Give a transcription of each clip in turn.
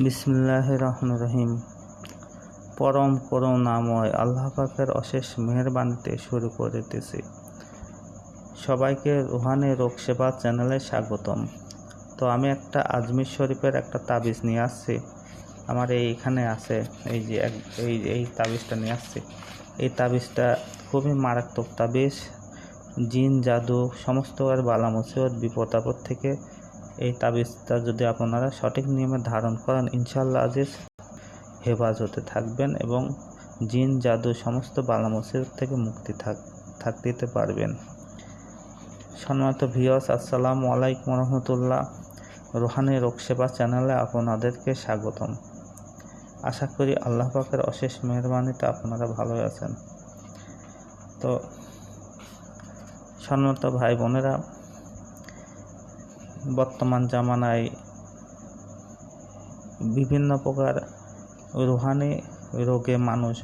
বিসমিল্লাহির রহমানির রহিম। পরম করুণাময় আল্লাহ পাকের অশেষ মেহেরবানিতে শুরু করিতেছি। সবাইকে রুহানি রোগ সেবা চ্যানেলে স্বাগতম। তো আমি একটা আজমির শরীফের একটা তাবিজ নিয়ে আসছি। আমার এইখানে আছে, এই যে এই তাবিজটা নিয়ে আসছি। এই তাবিজটা খুবই মারাত্মক তাবিজ। জিন জাদু সমস্ত আর বালা মুসিবত বিপদ আপদ থেকে এই তাবিজটা যদি আপনারা সঠিক নিয়মে ধারণ করেন, ইনশাআল্লাহ আজিজ হেফাজতে থাকবেন এবং জিন জাদু সমস্ত বালা মুসিবত থেকে মুক্তি থাকতে পারবেন। সম্মানিত ভিউয়ার্স, আসসালামু আলাইকুম রহমতুল্লাহ। রুহানি রোগ সেবা চ্যানেলে আপনাদেরকে স্বাগতম। আশা করি আল্লাহ পাকের অশেষ মেহেরবানিতে আপনারা ভালো আছেন। তো সম্মানিত ভাই বোনেরা, বর্তমান জামানায় বিভিন্ন প্রকার রুহানি রোগে মানুষ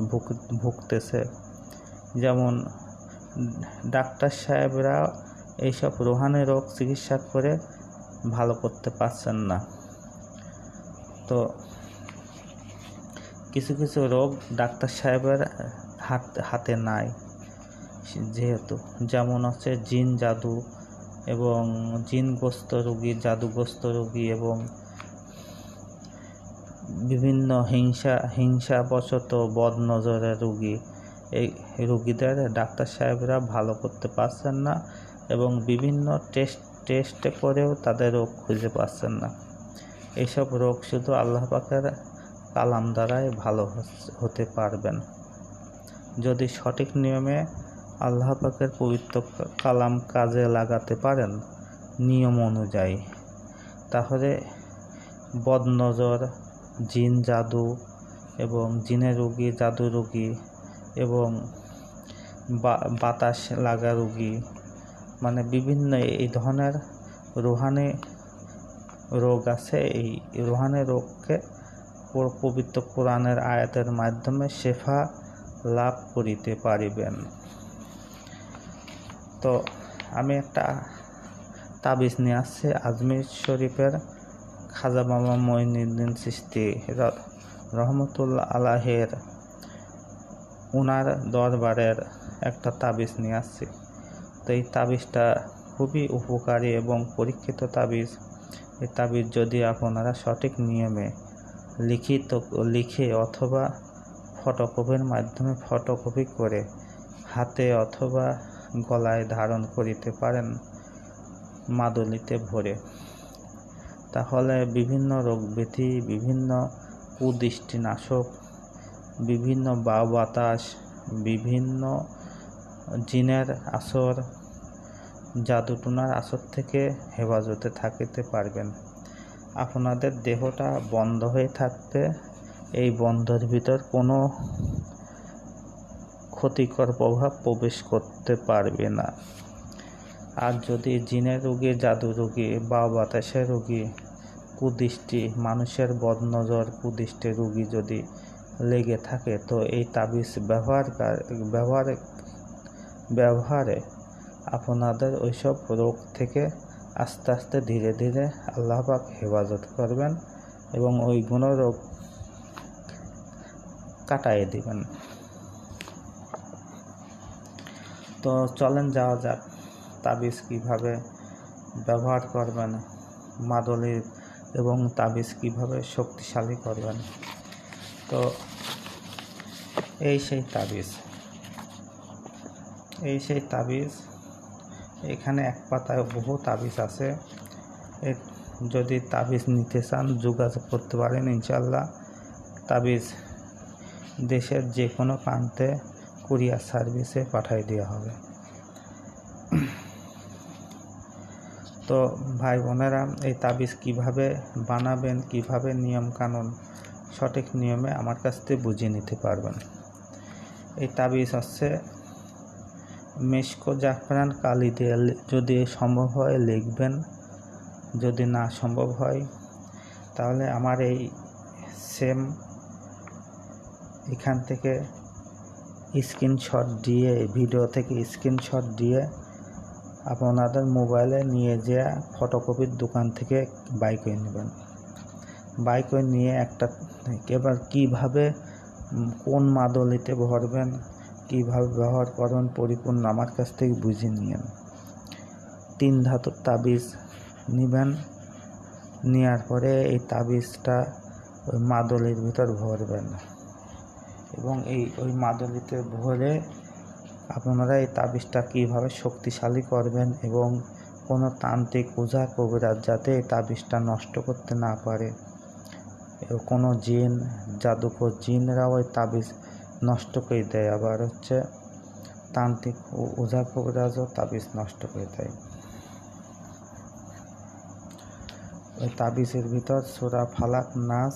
ভুগতেছে। যেমন ডাক্তার সাহেবরা এইসব রুহানি রোগ চিকিৎসা করে ভালো করতে পারছেন না। তো কিছু কিছু রোগ ডাক্তার সাহেবের হাতে নাই, যেহেতু যেমন হচ্ছে জিন জাদু এবং জিনগ্রস্ত রোগী, জাদুগ্রস্ত রোগী এবং বিভিন্ন হিংসাবশত বদনজরের রোগী। এই রোগীদের ডাক্তার সাহেবরা ভালো করতে পারছেন না এবং বিভিন্ন টেস্ট করেও তাদের রোগ খুঁজে পাচ্ছেন না। এইসব রোগ শুধু আল্লাহ পাকের কালাম দ্বারাই ভালো হতে পারবেন। যদি সঠিক নিয়মে আল্লাহ পাকের পবিত্র কালাম কাজে লাগাতে পারেন নিয়ম অনুযায়ী, তাহলে বদনজর, জিন জাদু এবং জিনের রোগী, জাদু রোগী এবং বাতাস লাগা রোগী, মানে বিভিন্ন এই ধরনের রুহানি রোগ আছে। এই রুহানি রোগকে পবিত্র কোরআনের আয়াতের মাধ্যমে শেফা লাভ করিতে পারিবেন। তো আমি একটা তাবিজ নিয়ে আসছি আজমির শরীফের খাজা বাবা মঈনুদ্দিন চিশতি রহমতুল্লাহ আলাইহির ওনার দরবারের একটা তাবিজ নিয়ে আসছি। তো এই তাবিজটা খুবই উপকারী এবং পরীক্ষিত তাবিজ। এই তাবিজ যদি আপনারা সঠিক নিয়মে লিখে অথবা ফটোকপির মাধ্যমে ফটোকপি করে হাতে অথবা গলায় ধারণ করিতে পারেন মাদুলিতে ভরে, তাহলে বিভিন্ন রোগ ব্যাধি, বিভিন্ন কুদৃষ্টিনাশক, বিভিন্ন বাতাস, বিভিন্ন জিনের আসর, জাদুটুনার আসর থেকে হেফাজতে থাকিতে পারবেন। আপনাদের দেহটা বন্ধ হয়ে থাকবে, এই বন্ধের ভিতর কোনো ক্ষতিকর প্রভাব প্রবেশ করতে পারবে না। আর যদি জিনের রোগী, জাদু রোগী, বাতাসের রোগী, কুদৃষ্টি, মানুষের বদনজর, কুদৃষ্টি রোগী যদি লেগে থাকে, তো এই তাবিজ ব্যবহারে আপনাদের ওইসব রোগ থেকে আস্তে আস্তে ধীরে ধীরে আল্লাহ পাক হেফাজত করবেন এবং ওইগুলো রোগ কাটাইয়ে দিবেন। তো চলেন যাওয়া যাক তাবিজ কিভাবে ব্যবহার করবেন, মাদুলি এবং তাবিজ কিভাবে শক্তিশালী করবেন। তো এই সেই তাবিজ। এখানে এক পাতায় বহু তাবিজ আছে। যদি তাবিজ নিতে চান যোগাযোগ করতে পারেন, ইনশাআল্লাহ তাবিজ দেশের যে কোনো প্রান্তে কুরিয়ার সার্ভিসে পাঠিয়ে দেওয়া হবে। তো ভাই বোনেরা, এই তাবিজ কিভাবে বানাবেন, কিভাবে নিয়ম কানুন সঠিক নিয়মে আমার কাছ থেকে বুঝিয়ে নিতে পারবেন। এই তাবিজ হচ্ছে মেশকো জাফরান কালি দিয়ে, যদি সম্ভব হয় লিখবেন, যদি না সম্ভব হয় তাহলে আমার এই সেম এখান থেকে স্ক্রিনশট দিয়ে, ভিডিও থেকে স্ক্রিনশট দিয়ে আপনাদের মোবাইলে নিয়ে যেয়ে ফটোকপির দোকান থেকে বাই করে নেবেন। বাইকে নিয়ে একটা এবার কীভাবে কোন মাদলিতে ভরবেন, কীভাবে ব্যবহার করবেন পরিপূর্ণ আমার কাছ থেকে বুঝে নিয়েন। 3 ধাতুর তাবিজ নেবেন, নেওয়ার পরে এই তাবিজটা ওই মাদলির ভিতর ভরবেন এবং ওই মাদলিতে ভরে আপনারা এই তাবিজটা কীভাবে শক্তিশালী করবেন এবং কোনো তান্ত্রিক ওঝা কবিরাজ যাতে এই তাবিজটা নষ্ট করতে না পারে, কোনো জিন জাদুকর জিনরা ওই তাবিজ নষ্ট করে দেয়, আবার তান্ত্রিক ওঝা কবিরাজও তাবিজ নষ্ট করে দেয়। ওই তাবিজের ভিতর সূরা ফালাক, নাস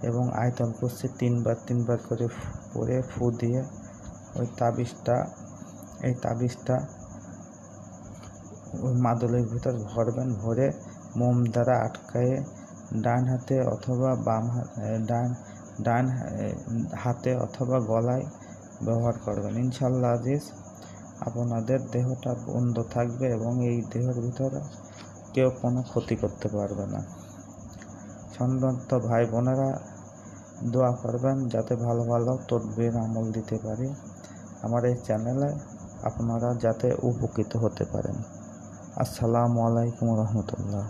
এবং আয়াতুল কুরসি 3 বার করে পড়ে ফু দিয়ে এই তাবিজটা ওই মাদলের ভিতর ভরবেন। ভরে মোম দ্বারা আটকায়ে ডান হাতে অথবা ডান হাতে অথবা গলায় ব্যবহার করবেন। ইনশাআল্লাহ আজিজ আপনাদের দেহটা বন্ধ থাকবে এবং এই দেহের ভিতরে কেউ কোনো ক্ষতি করতে পারবে না। সম্মানিত ভাই বোনেরা, দোয়া করবেন যাতে ভালো ভালো তদবির আমল দিতে পারি, আমার এই চ্যানেলে আপনারা যাতে উপকৃত হতে পারেন। আসসালামু আলাইকুম রহমতুল্লাহ।